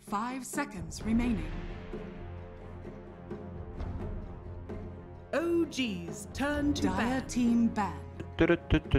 5 seconds remaining. OG's turn to Dire team ban. OG's.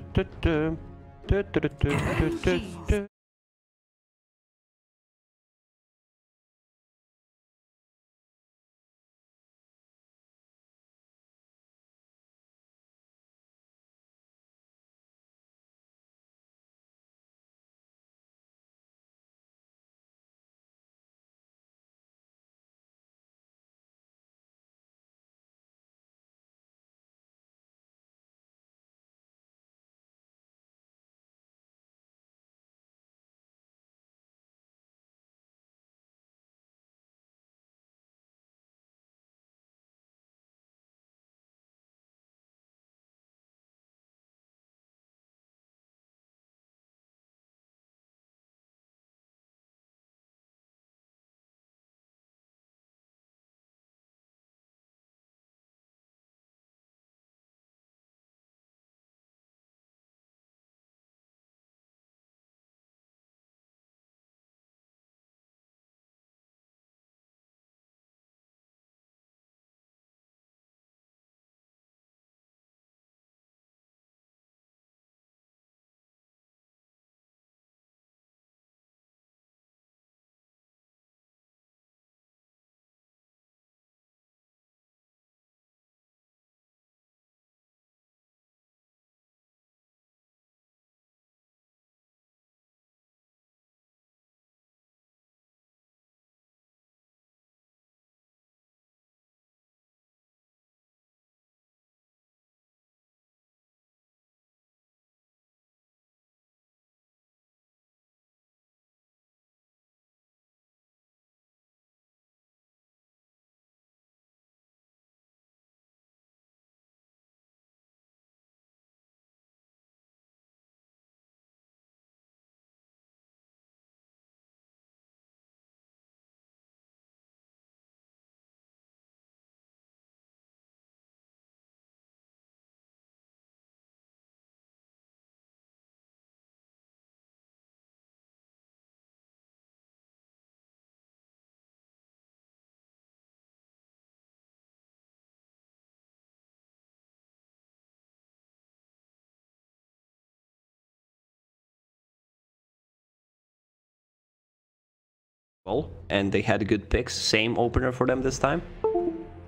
And they had good picks. Same opener for them this time.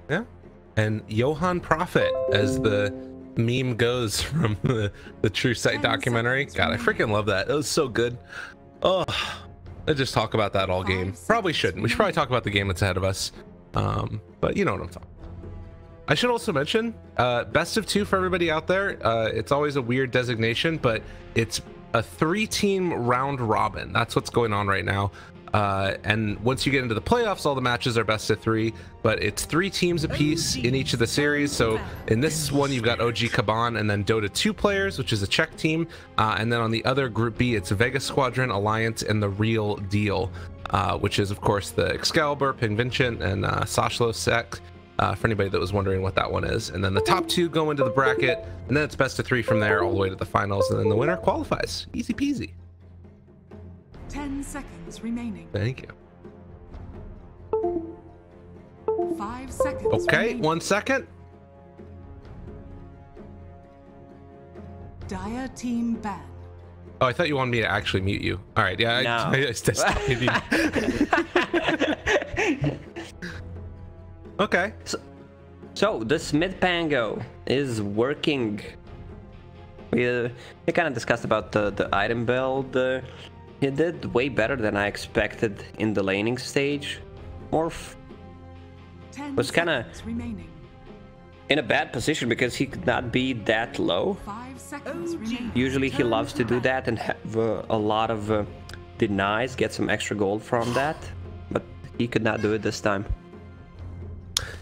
Yeah, and Johan Prophet, as the meme goes from the True Sight documentary. God, I freaking love that. It was so good. Oh, I just talk about that all game. Probably shouldn't. We should probably talk about the game that's ahead of us. But you know what I'm talking about. I should also mention, best of 2 for everybody out there. It's always a weird designation, but it's a 3-team round robin. That's what's going on right now. And once you get into the playoffs, all the matches are best of 3, but it's 3 teams apiece in each of the series. So in this one, you've got OG Kaban and then Dota 2 players, which is a Czech team. And then on the other Group B, it's Vega Squadron, Alliance, and The Real Deal, which is, of course, the Excalibur, Pingvincent, and Sashlo Sek, for anybody that was wondering what that one is. And then the top 2 go into the bracket, and then it's best of 3 from there all the way to the finals, and then the winner qualifies. Easy peasy. 10 seconds remaining. Thank you. 5 seconds. Okay, remaining. 1 second. Dire team ban. Oh, I thought you wanted me to actually mute you. All right, yeah, no. I just Okay. So this mid pango is working. We kind of discussed about the item build. He did way better than I expected in the laning stage. Morph was kind of in a bad position because he could not be that low. 5 seconds remaining. Usually he loves to do that and have a lot of denies, get some extra gold from that, but he could not do it this time.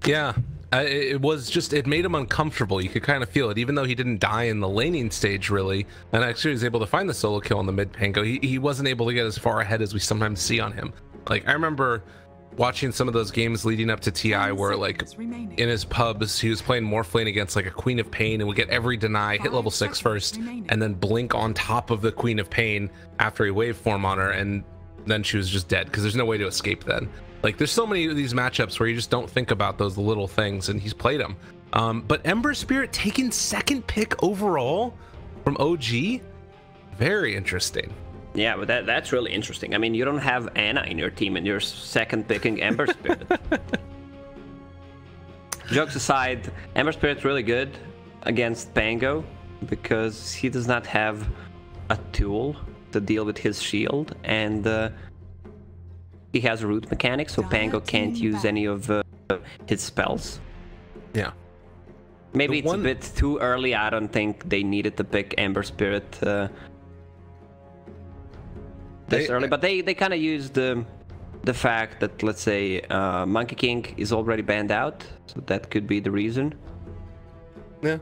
Yeah, it was just, it made him uncomfortable. You could kind of feel it, even though he didn't die in the laning stage really, and actually was able to find the solo kill on the mid pango. He wasn't able to get as far ahead as we sometimes see on him. Like, I remember watching some of those games leading up to TI where, like, in his pubs, he was playing Morphlane against, like, a Queen of Pain and would get every deny, hit level 6 first, and then blink on top of the Queen of Pain after he waveform on her, and then she was just dead because there's no way to escape then. Like, there's so many of these matchups where you just don't think about those little things, and he's played them. But Ember Spirit taking second pick overall from OG, very interesting. Yeah, but that's really interesting. I mean, you don't have Anna in your team, and you're second picking Ember Spirit. Jokes aside, Ember Spirit's really good against Pango because he does not have a tool to deal with his shield, and he has a root mechanic, so Pango can't use any of his spells. Yeah. Maybe it's a bit too early. I don't think they needed to pick Ember Spirit this early, but they kind of used the fact that, let's say, Monkey King is already banned out, so that could be the reason. Yeah,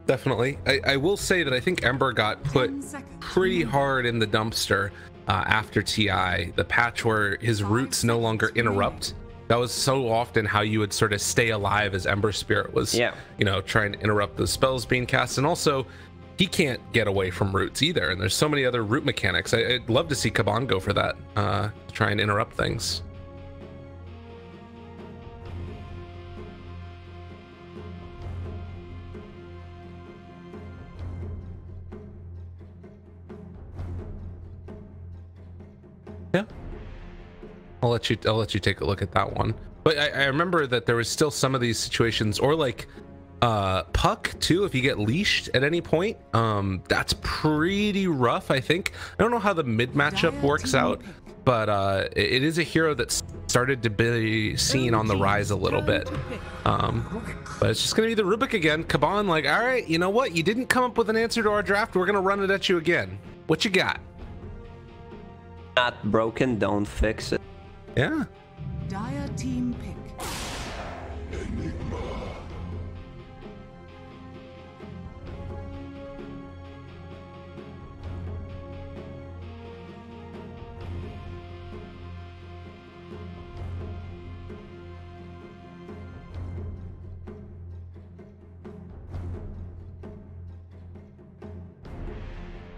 definitely. I will say that I think Ember got put pretty hard in the dumpster after TI, the patch where his roots no longer interrupt. That was so often how you would sort of stay alive as Ember Spirit was, you know, trying to interrupt the spells being cast. And also, he can't get away from roots either. And there's so many other root mechanics. I'd love to see Kaban go for that, try and interrupt things. Yeah. I'll let you take a look at that one. But I remember that there was still some of these situations, or like Puck too, if you get leashed at any point, that's pretty rough. I think I don't know how the mid matchup works out, but it is a hero that's started to be seen on the rise a little bit. But it's just gonna be the Rubik again. Kaban, like, all right, you know what, you didn't come up with an answer to our draft, we're gonna run it at you again. What you got? Not broken, don't fix it. Yeah. Dire team pick.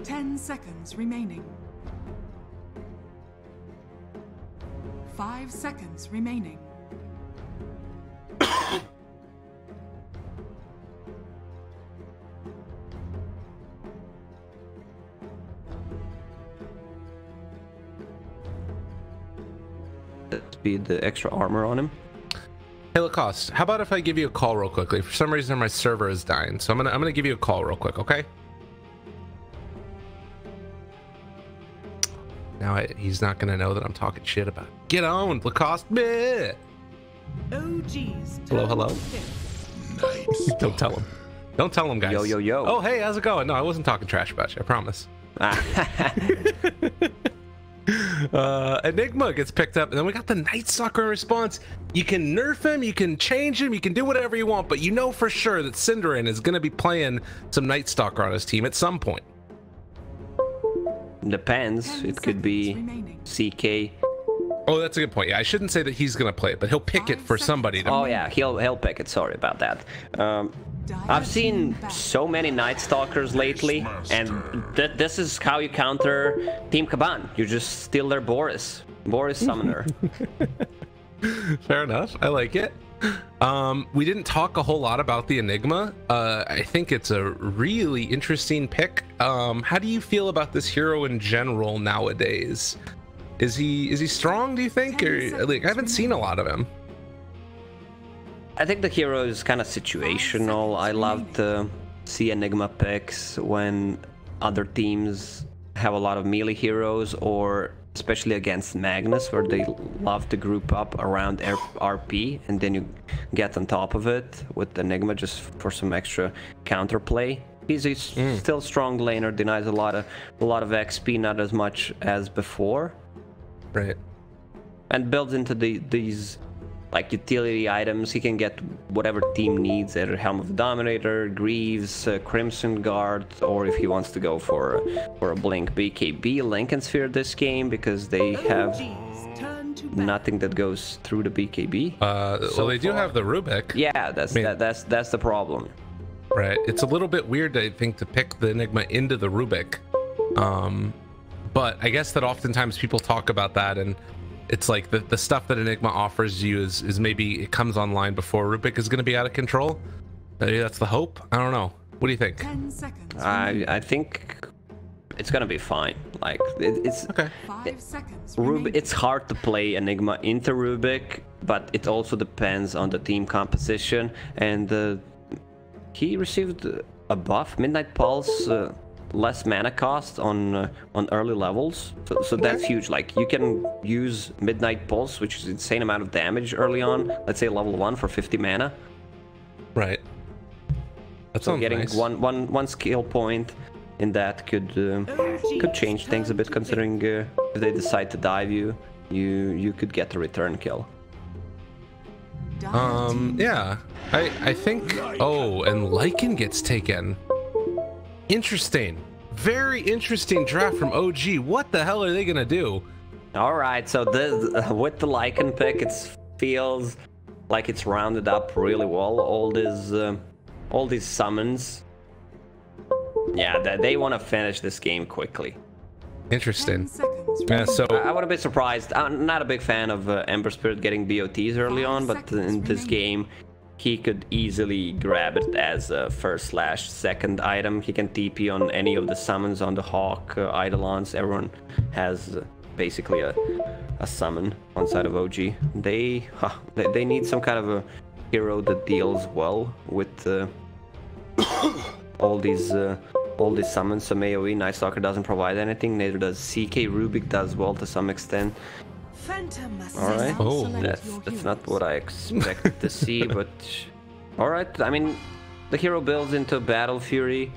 Ten seconds remaining. 5 seconds remaining. Let's be the extra armor on him. Hey Lacoste, how about if I give you a call real quickly? For some reason my server is dying, so I'm gonna give you a call real quick, okay? Now he's not gonna know that I'm talking shit about it. Get on, Lacoste. Bleh. OG's Hello. Don't tell him. Don't tell him, guys. Yo. Oh, hey, how's it going? No, I wasn't talking trash about you, I promise. Enigma gets picked up, and then we got the Night Stalker in response. You can nerf him, you can change him, you can do whatever you want, but you know for sure that Cinderin is gonna be playing some Night Stalker on his team at some point. Depends. It could be CK. Oh, that's a good point. Yeah, I shouldn't say that he's gonna play it, but he'll pick it for somebody to... Oh yeah, he'll pick it. Sorry about that. I've seen so many Night Stalkers lately, and this is how you counter Team Kaban. You just steal their Boris Summoner. Fair enough. I like it. We didn't talk a whole lot about the Enigma. I think it's a really interesting pick. How do you feel about this hero in general nowadays? Is he strong, do you think? Or like, I haven't seen a lot of him. I think the hero is kind of situational. I love to see Enigma picks when other teams have a lot of melee heroes, or especially against Magnus, where they love to group up around RP, and then you get on top of it with Enigma just for some extra counterplay. He's a still strong laner, denies a lot of XP, not as much as before. Right. And builds into these like utility items. He can get whatever team needs, either Helm of the Dominator, Greaves, Crimson Guard, or if he wants to go for a Blink BKB, Lincoln Sphere this game, because they have nothing that goes through the BKB. So they do have the Rubik. Yeah, that's the problem. Right. It's a little bit weird, I think, to pick the Enigma into the Rubik. but I guess that oftentimes people talk about that, and it's like the stuff that Enigma offers you is maybe it comes online before Rubik is going to be out of control. Maybe that's the hope. I don't know. What do you think? 10 seconds. I think it's gonna be fine. Like it's Okay. 5 seconds. It's hard to play Enigma into Rubik, but it also depends on the team composition. And he received a buff, Midnight Pulse, less mana cost on early levels. So that's huge. Like you can use Midnight Pulse, which is insane amount of damage early on. Let's say level 1 for 50 mana. Right. That So sounds getting nice. one skill point in that could change things a bit, considering if they decide to dive you could get a return kill. Yeah, I think. Oh, and Lycan gets taken. Interesting. Very interesting draft from OG. What the hell are they gonna do? All right, so this with the Lycan pick, it feels like it's rounded up really well. All these summons. Yeah, they want to finish this game quickly. Interesting. 10 seconds. Yeah, so I wouldn't be surprised. I'm not a big fan of Ember Spirit getting BOTs early on, but in this game, he could easily grab it as a first/second item. He can TP on any of the summons on the Hawk, Eidolons. Everyone has basically a summon on side of OG. They need some kind of a hero that deals well with all these summons. Some AoE Night Stalker doesn't provide anything, neither does CK. Rubik does well to some extent. Alright, Oh. that's not what I expected to see, but alright. I mean, the hero builds into Battle Fury.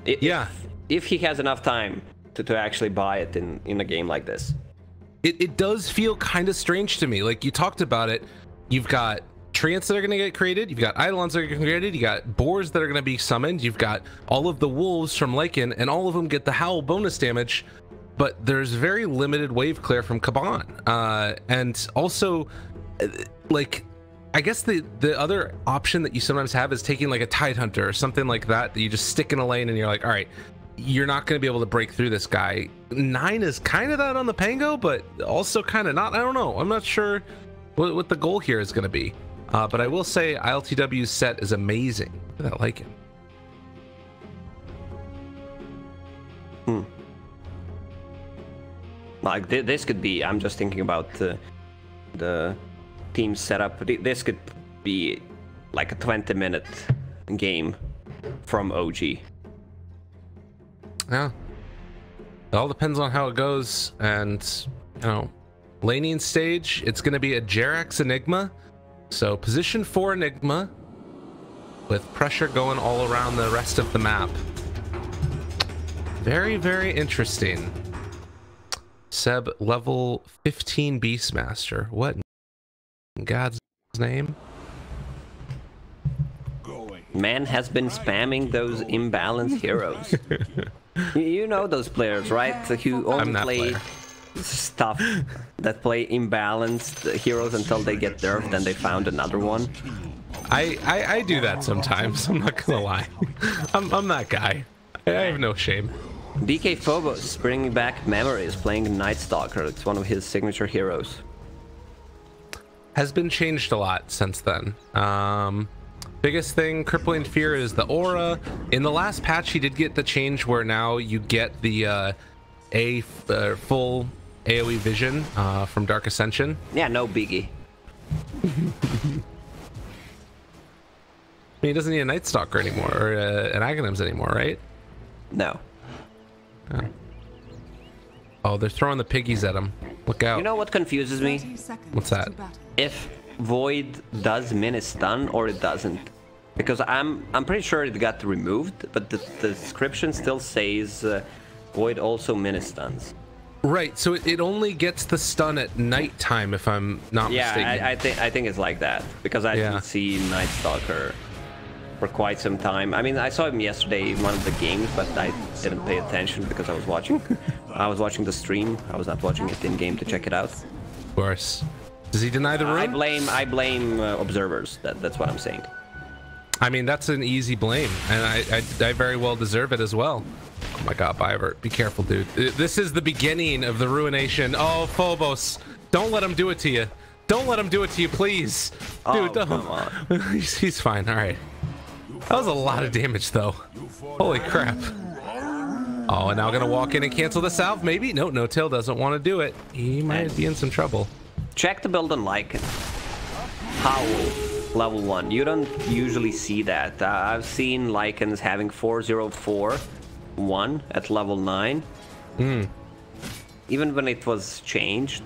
If he has enough time to actually buy it in a game like this. it does feel kind of strange to me. Like you talked about it, you've got treants that are going to get created, you've got Eidolons that are going to get created, you got boars that are going to be summoned, you've got all of the wolves from Lycan, and all of them get the howl bonus damage, but there's very limited wave clear from Kaban. And also, like, I guess the other option that you sometimes have is taking like a Tidehunter or something like that you just stick in a lane and you're like, all right, you're not going to be able to break through this guy. 9 is kind of that on the Pango, but also kind of not. I don't know. I'm not sure what the goal here is going to be. But I will say ILTW's set is amazing. I like it. Like this could be, I'm just thinking about the team setup. This could be like a 20-minute game from OG. Yeah. It all depends on how it goes. And, you know, laning stage, it's going to be a Jerax Enigma. So position 4 Enigma with pressure going all around the rest of the map. Very, very interesting. Seb, level 15 Beastmaster. What in God's name? Man has been spamming those imbalanced heroes. You know those players, right? Who only play stuff that play imbalanced heroes until they get nerfed and they found another one. I do that sometimes. I'm not gonna lie. I'm that guy. I have no shame. DK Phobos bringing back memories, playing Night Stalker. It's one of his signature heroes. Has been changed a lot since then. Biggest thing, Crippling Fear, is the aura. In the last patch, he did get the change where now you get the full AoE vision from Dark Ascension. Yeah, no biggie. I mean, he doesn't need a Night Stalker anymore, or an Aghanims anymore, right? No. Oh, they're throwing the piggies at him. Look out. You know what confuses me? What's that? If Void does mini-stun or it doesn't. Because I'm pretty sure it got removed, but the description still says Void also mini-stuns. Right, so it only gets the stun at nighttime, if I'm not mistaken. I think it's like that, because I didn't see Night Stalker for quite some time. I mean, I saw him yesterday in one of the games, but I didn't pay attention because I was watching. I was watching the stream. I was not watching it in game to check it out. Of course. Does he deny the rune? I blame observers. That's what I'm saying. I mean, that's an easy blame, and I very well deserve it as well. my god, Bivert, be careful, dude. This is the beginning of the ruination. Oh, Phobos, don't let him do it to you. Don't let him do it to you, please. Dude, don't. Come on. He's fine. All right. That was a lot of damage, though. Holy crap. Oh, and now gonna walk in and cancel the salve, maybe? No, No Tail doesn't want to do it. He might be in some trouble. Check the build on Lycan. Howl, level 1. You don't usually see that. I've seen Lycans having 404-1 at level 9. Even when it was changed,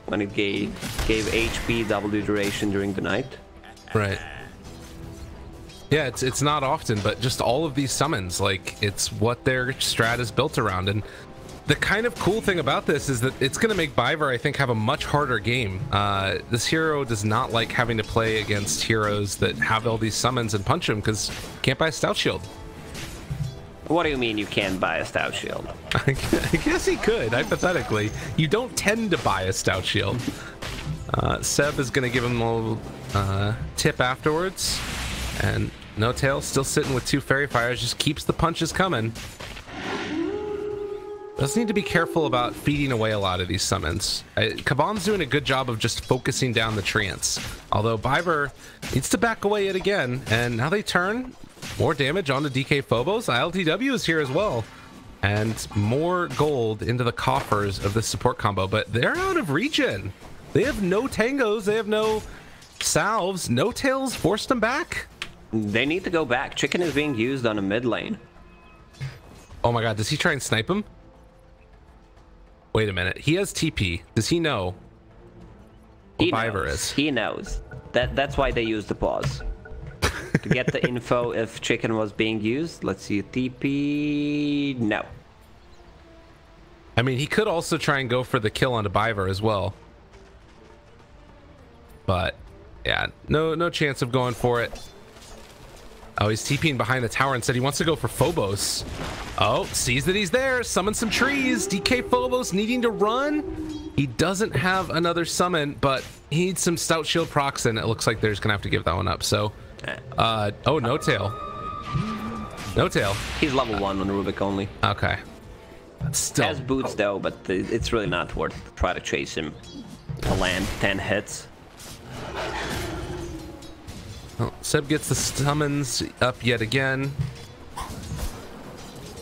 when it gave HP double duration during the night. Right. Yeah, it's not often, but just all of these summons, like, it's what their strat is built around. And the kind of cool thing about this is that it's going to make Biver, I think, have a much harder game. This hero does not like having to play against heroes that have all these summons and punch him, because can't buy a Stout Shield. What do you mean you can't buy a Stout Shield? I guess he could, hypothetically. You don't tend to buy a Stout Shield. Seb is going to give him a little tip afterwards. And No Tail still sitting with 2 Fairy Fires, just keeps the punches coming. Does need to be careful about feeding away a lot of these summons. Kaban's doing a good job of just focusing down the treants. Although Biver needs to back away yet again. And now they turn more damage onto DK Phobos. ILTW is here as well. And more gold into the coffers of this support combo. But they're out of regen. They have no tangos. They have no salves. No Tails forced them back. They need to go back. Chicken is being used on a mid lane. Oh my god, does he try and snipe him? Wait a minute. He has TP. Does he know who Biver is? He knows. That's why they use the pause. To get the info if Chicken was being used. Let's see. TP... No. I mean, he could also try and go for the kill onto Biver as well. But, yeah. No chance of going for it. Oh, he's TPing behind the tower and said he wants to go for Phobos. Oh, sees that he's there. Summon some trees. DK Phobos needing to run. He doesn't have another summon, but he needs some Stout Shield procs, and it looks like they're just going to have to give that one up. So, oh, No Tail. No Tail. He's level 1 on Rubik only. Okay. Still. Has boots, though, but it's really not worth it to try to chase him. To land 10 hits. Well, Seb gets the summons up yet again.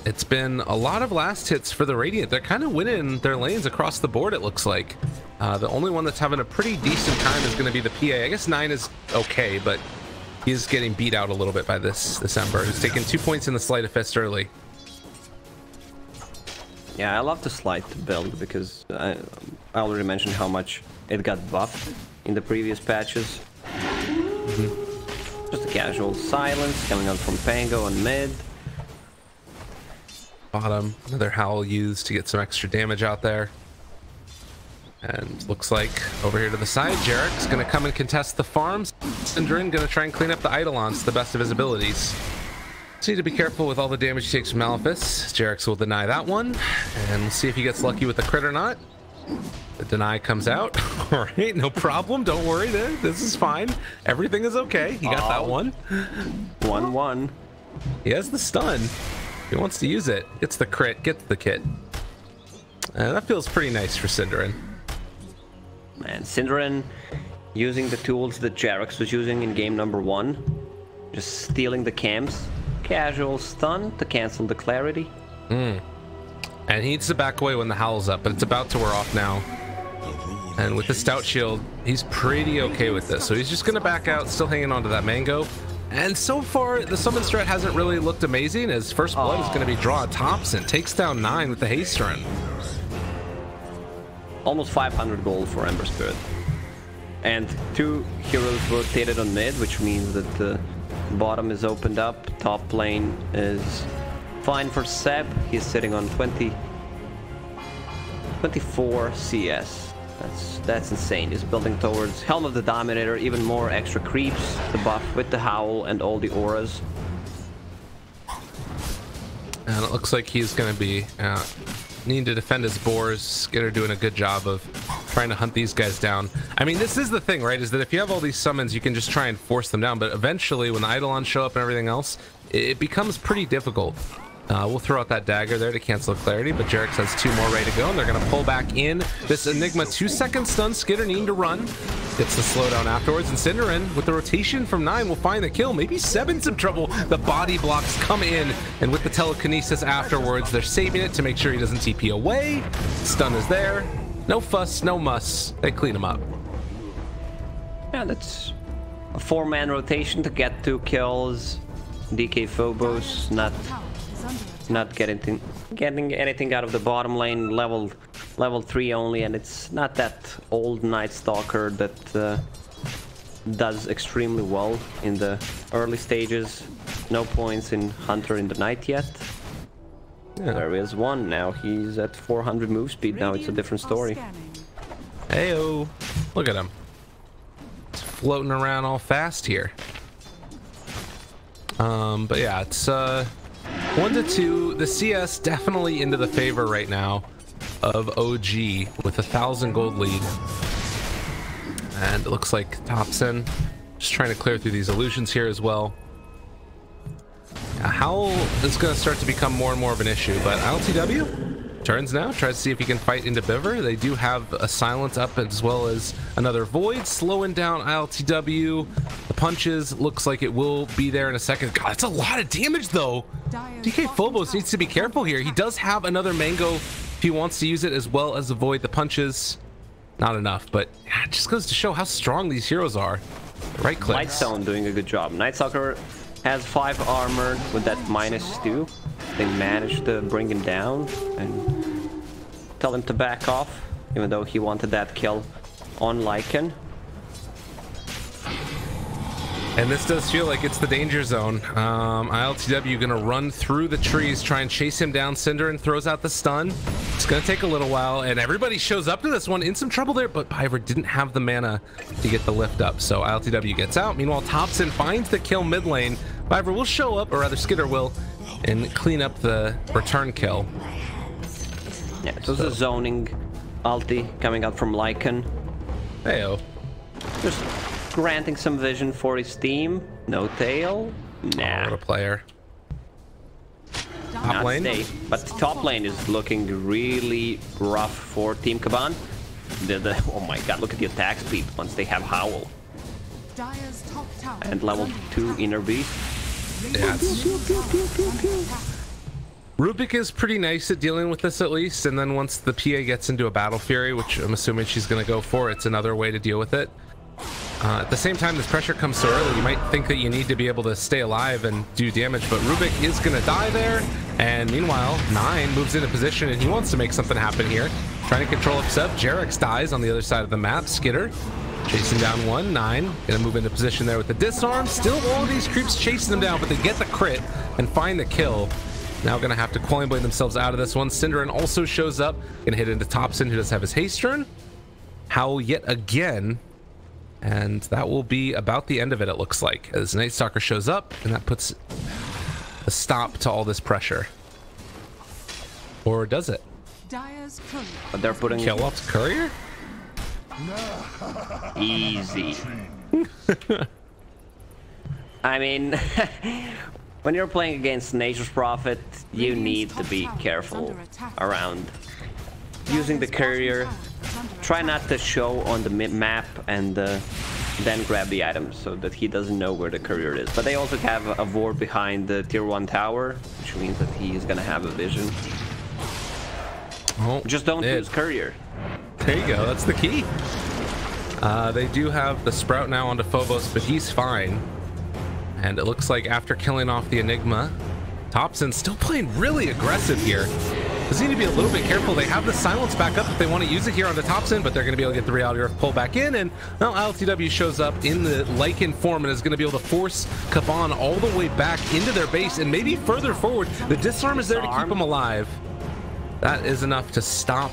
It's been a lot of last hits for the Radiant. They're kind of winning their lanes across the board, it looks like. The only one that's having a pretty decent time is going to be the PA. I guess 9 is okay, but he's getting beat out a little bit by this Ember, who's taking 2 points in the Sleight of Fist early. Yeah, I love the Sleight build because I already mentioned how much it got buffed in the previous patches. Just a casual silence coming out from Pango on mid. Bottom, another Howl used to get some extra damage out there. And looks like over here to the side, Jarek's gonna come and contest the farms. Syndrin gonna try and clean up the Eidolons to the best of his abilities. So need to be careful with all the damage he takes from Malefice. Jarek's will deny that one. And we'll see if he gets lucky with the crit or not. The deny comes out. All right, no problem. Don't worry. This is fine. Everything is okay. He got that one. 1-1. He has the stun. He wants to use it. Gets the crit. Gets the kit. That feels pretty nice for Syndrin. Man, Syndrin using the tools that Jarex was using in game number 1. Just stealing the camps. Casual stun to cancel the clarity. And he needs to back away when the Howl's up, but it's about to wear off now. And with the Stout Shield, he's pretty okay with this. So he's just going to back out, still hanging on to that Mango. And so far, the summon strat hasn't really looked amazing, as First Blood is going to be draw tops and takes down 9 with the haste run. Almost 500 gold for Ember Spirit. And 2 heroes rotated on mid, which means that the bottom is opened up. Top lane is fine for Seb. He's sitting on 24 CS. That's insane. He's building towards Helm of the Dominator, even more extra creeps, the buff with the Howl and all the auras. And it looks like he's going to be needing to defend his boars. Skitter doing a good job of trying to hunt these guys down. I mean, this is the thing, right? Is that if you have all these summons, you can just try and force them down. But eventually, when the Eidolons show up and everything else, it becomes pretty difficult. We'll throw out that dagger there to cancel clarity, but Jarek has 2 more ready to go, and they're going to pull back in. This Enigma 2-second stun. Skitter needing to run. Gets the slowdown afterwards, and Cinderin, with the rotation from 9, will find the kill. Maybe 7's in trouble. The body blocks come in, and with the telekinesis afterwards, they're saving it to make sure he doesn't TP away. Stun is there. No fuss, no muss. They clean him up. Yeah, that's a 4-man rotation to get 2 kills. DK Phobos not getting anything out of the bottom lane. Level 3 only, and it's not that old Night Stalker that does extremely well in the early stages. No points in Hunter in the night yet. Yeah. There is one now. He's at 400 move speed now. It's a different story. Heyo, look at him. It's floating around all fast here. But yeah, it's 1-2. The CS definitely into the favor right now of OG with 1,000 gold lead. And it looks like Thompson just trying to clear through these illusions here as well. Howl is going to start to become more and more of an issue, but LTW turns now, tries to see if he can fight into Biver. They do have a silence up as well as another void, slowing down ILTW. The punches looks like it will be there in a second. God, that's a lot of damage though. DK Phobos needs to be careful here. He does have another mango if he wants to use it, as well as avoid the punches. Not enough, but it just goes to show how strong these heroes are. Right click. Lightstone doing a good job. Night Stalker has 5 armor with that -2. They managed to bring him down and tell him to back off, even though he wanted that kill on Lycan. And this does feel like it's the danger zone. ILTW gonna run through the trees, try and chase him down. Cinderin throws out the stun. It's gonna take a little while, and everybody shows up to this one in some trouble there, but Piver didn't have the mana to get the lift up, so ILTW gets out. Meanwhile, Thompson finds the kill mid lane. Piver will show up, or rather Skitter will, and clean up the return kill. Yeah, it was a zoning ulti coming out from Lycan. Heyo. Just granting some vision for his team. No tail. Nah. Oh, what a player. Top Not lane? stay. But top lane is looking really rough for Team Kaban. Oh my god, look at the attack speed once they have Howl. And level 2 Inner Beast. Yeah, Rubik is pretty nice at dealing with this at least, and then once the PA gets into a Battle Fury, which I'm assuming she's going to go for, it's another way to deal with it. At the same time, this pressure comes so early, you might think that you need to be able to stay alive and do damage, but Rubik is going to die there, and meanwhile, 9 moves into position, and he wants to make something happen here. Trying to control up Seb. Jarex dies on the other side of the map. Skitter chasing down 1. 9 gonna move into position there with the disarm. Still all of these creeps chasing them down, but they get the crit and find the kill. Now gonna have to Qualifier blade themselves out of this one. Cinderin also shows up, gonna hit into Thompson, who does have his haste turn. Howl yet again, and that will be about the end of it, it looks like, as Night Stalker shows up, and that puts a stop to all this pressure. Or does it? But they're putting Kill off Courier? Easy. I mean, when you're playing against Nature's Prophet, you need to be careful around using the courier. Try not to show on the map and then grab the items so that he doesn't know where the courier is. But they also have a ward behind the tier 1 tower, which means that he is gonna have a vision. Oh, just don't use courier. There you go, that's the key. They do have the Sprout now onto Phobos, but he's fine. And it looks like after killing off the Enigma, Thompson's still playing really aggressive here. Does need to be a little bit careful. They have the silence back up if they want to use it here on the Thompson, but they're going to be able to get the Reality Earth pull back in. And now LTW shows up in the Lycan form and is going to be able to force Kaban all the way back into their base and maybe further forward. The disarm is there to keep them alive. That is enough to stop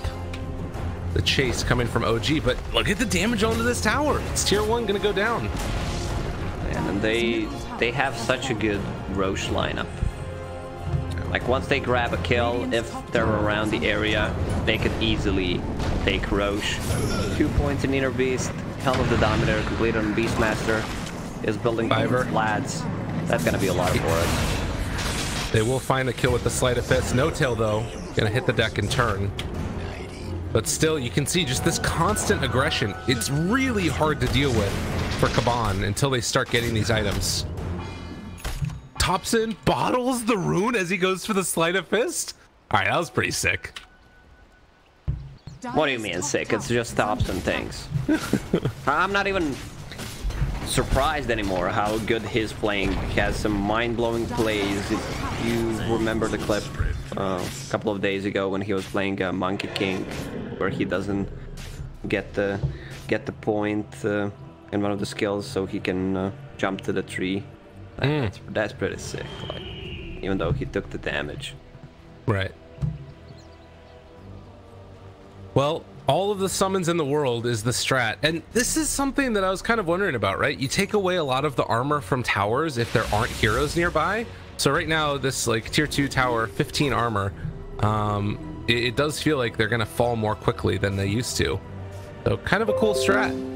the chase coming from OG, but look at the damage onto this tower. It's tier 1 gonna go down. And they have such a good Roche lineup. Like once they grab a kill, if they're around the area, they could easily take Roche. 2 points in Inner Beast, Helm of the Dominator completed on Beastmaster, is building Fiver. lads. That's gonna be a lot for us. They will find the kill with the sleight of fist. No tail though, gonna hit the deck in turn. But still, you can see just this constant aggression. It's really hard to deal with for Kaban until they start getting these items. Thompson bottles the rune as he goes for the sleight of fist. All right, that was pretty sick. What do you mean sick? It's just Thompson things. I'm not even surprised anymore how good he's playing. He has some mind-blowing plays. If you remember the clip a couple of days ago when he was playing Monkey King, where he doesn't get the point in one of the skills, so he can jump to the tree. That's pretty sick. Like, even though he took the damage. Right. Well, all of the summons in the world is the strat, and this is something that I was kind of wondering about, right? You take away a lot of the armor from towers if there aren't heroes nearby. So right now, this like tier 2 tower, 15 armor, it does feel like they're gonna fall more quickly than they used to. So kind of a cool strat.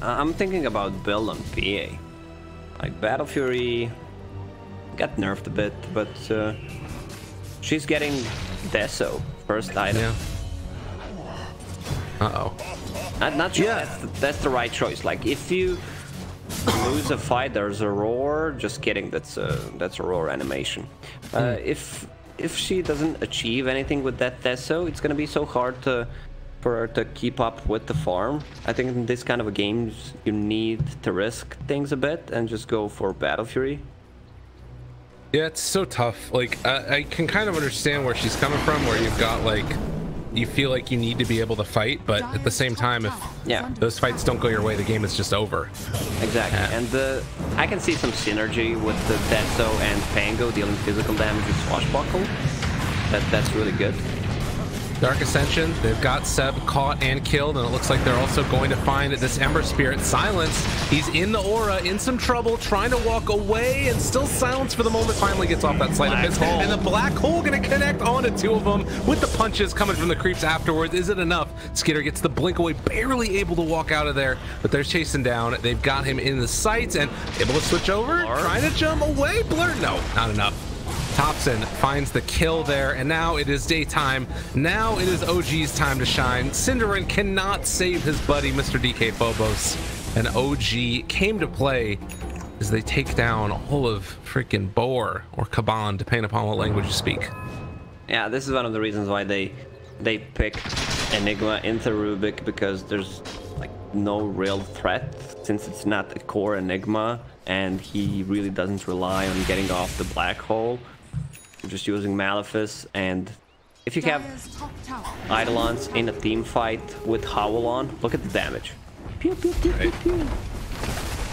I'm thinking about build on PA. Like Battle Fury got nerfed a bit, but she's getting Deso first item. Yeah. Uh-oh. Not sure that's the right choice. Like if you lose a fight, there's a roar. Just kidding. That's a roar animation. If she doesn't achieve anything with that Deso, it's gonna be so hard for her to keep up with the farm. I think in this kind of a game, you need to risk things a bit and just go for Battle Fury. Yeah, it's so tough. Like, I can kind of understand where she's coming from, where you've got, like, you feel like you need to be able to fight, but at the same time, if those fights don't go your way, the game is just over. Exactly, and I can see some synergy with the Deso and Pango dealing physical damage with Swashbuckle. That's really good. Dark Ascension, they've got Seb caught and killed, and it looks like they're also going to find this Ember Spirit. Silence, he's in the aura, in some trouble, trying to walk away, and still Silence for the moment, finally gets off that sleight of fist. And the Black Hole gonna connect onto two of them with the punches coming from the creeps afterwards. Is it enough? Skitter gets the blink away, barely able to walk out of there, but they're chasing down. They've got him in the sights and able to switch over, trying to jump away. Blur, no, not enough. Thompson finds the kill there, and now it is daytime. Now it is OG's time to shine. Cinderin cannot save his buddy, Mr. DK Phobos. And OG came to play as they take down all of freaking Boer or Kaban, depending upon what language you speak. Yeah, this is one of the reasons why they picked Enigma into Rubik, because there's like no real threat since it's not a core Enigma, and he really doesn't rely on getting off the Black Hole. Just using Malefice, and if you have Eidolons in a team fight with Howl on, look at the damage. Pew, pew, pew, pew, pew. And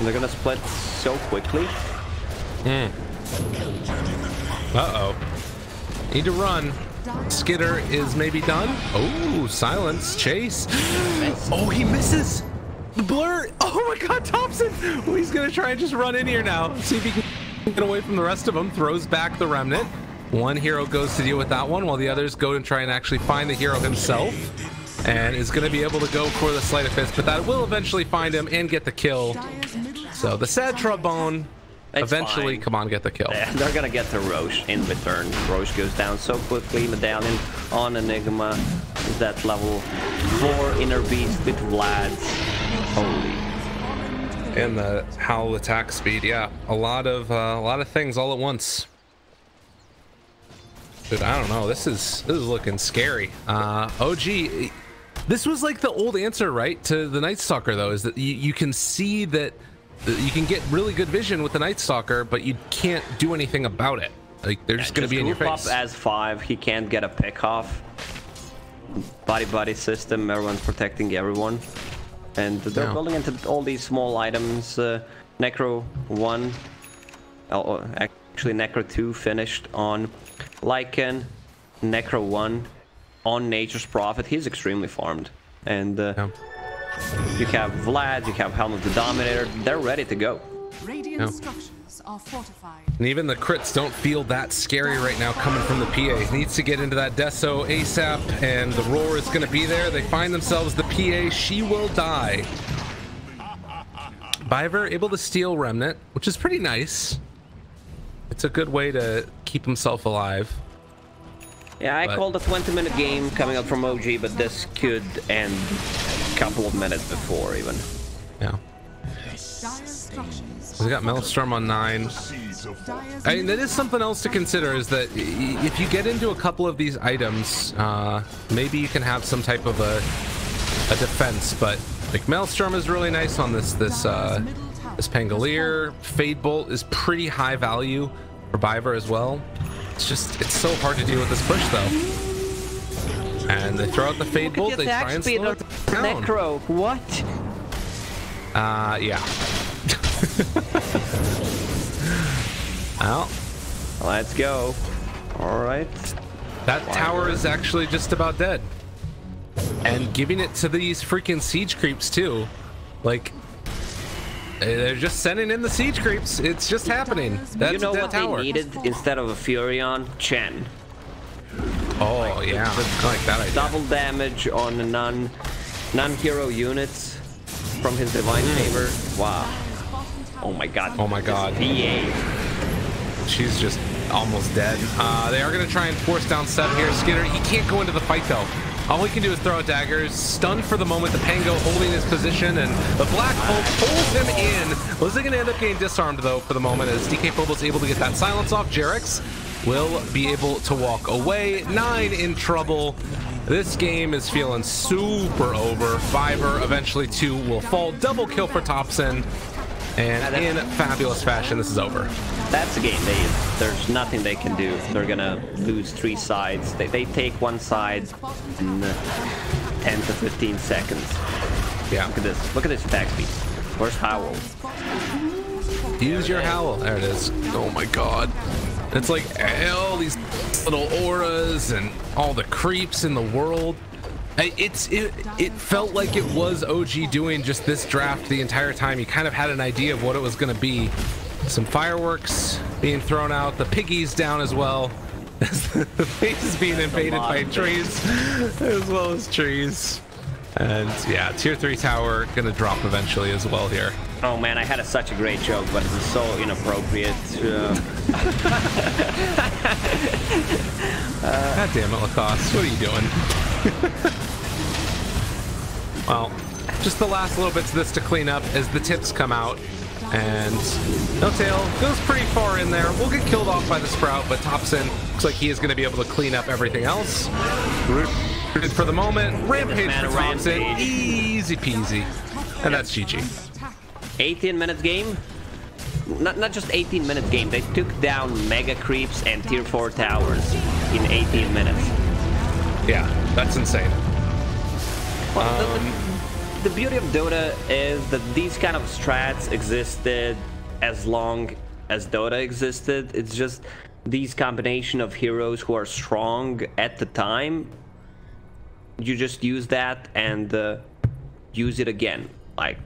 they're gonna split so quickly. Uh-oh. Need to run. Skitter is maybe done. Oh, Silence, chase. Oh, he misses. The blur. Oh my god, Thompson. Oh, he's gonna try and just run in here now. See if he can get away from the rest of them. Throws back the remnant. One hero goes to deal with that one, while the others go and try and actually find the hero himself, and is going to be able to go for the sleight of fist, but that will eventually find him and get the kill. So the sad Trabone eventually come on, get the kill. Yeah, they're gonna get the Roche in return. Roche goes down so quickly. Medallion on Enigma is that level 4 inner beast with Vlad's. Holy. And the Howl attack speed, yeah, a lot of things all at once. Dude, I don't know. This is looking scary. OG, this was like the old answer, right, to the Night Stalker, though, is that you can see that you can get really good vision with the Night Stalker, but you can't do anything about it. Like, they're just going to be in your face. Up as 5, he can't get a pick off. Body system, everyone's protecting everyone, and they're building into all these small items. Necro 1, actually Necro 2 finished on Lycan, Necro 1 on Nature's Prophet. He's extremely farmed, and you have Vlad, you have Helm of the Dominator. They're ready to go. Radiant structures are fortified. And even the crits don't feel that scary right now coming from the PA. He needs to get into that Deso ASAP, and the roar is going to be there. They find themselves the PA. She will die. Biver able to steal Remnant, which is pretty nice. It's a good way to keep himself alive. Yeah, I called a 20-minute game coming up from OG, but this could end a couple of minutes before even. Yeah. We got Maelstrom on 9. I mean, that is something else to consider, is that if you get into a couple of these items, maybe you can have some type of a defense, but like Maelstrom is really nice on this Pangolier. Fade Bolt is pretty high value for Biver as well. It's so hard to deal with this push though. And they throw out the Fade Bolt, they try and slow it down. Necro, what? Yeah. Well, let's go. All right. That tower is actually just about dead. And giving it to these freaking siege creeps too. Like, they're just sending in the siege creeps. It's just happening. That's you know a dead what tower. They needed instead of a Furion? Chen. Oh, yeah. I like that idea. Double damage on the non-hero units from his Divine Favor. Wow. Oh my god. Oh my god. VA. She's just almost dead. They are going to try and force down 7 here. Skinner, he can't go into the fight though. All he can do is throw out daggers. Stunned for the moment, the Pango holding his position, and the Black Bolt pulls him in. Was it going to end up getting disarmed though for the moment, as DK Phobos able to get that silence off. Jerix will be able to walk away. 9 in trouble. This game is feeling super over. Fiverr, eventually 2 will fall. Double kill for Thompson. And in fabulous fashion, this is over. That's a game. There's nothing they can do. They're gonna lose 3 sides. They take one side in 10 to 15 seconds. Yeah. Look at this. Look at this attack speed. Where's Howl? Use your Howl. There it is. Oh my god. It's like all these little auras and all the creeps in the world. It felt like it was OG doing just this draft the entire time. You kind of had an idea of what it was going to be. Some fireworks being thrown out, the piggies down as well. The base is being invaded by trees as well as trees. And yeah, tier 3 tower gonna drop eventually as well here. Oh man, I had such a great joke, but it's so inappropriate. God damn it, Lacoste, what are you doing? Well, just the last little bits of this to clean up as the tips come out. And No Tail goes pretty far in there. We'll get killed off by the Sprout, but Thompson looks like he is going to be able to clean up everything else. Rooted for the moment. Rampage for Thompson. Easy peasy. And that's GG. 18 minutes game. Not just 18 minute game. They took down Mega Creeps and Tier 4 towers in 18 minutes. Yeah, that's insane. Well, the beauty of Dota is that these kind of strats existed as long as Dota existed. It's just these combination of heroes who are strong at the time. You just use that and use it again. Like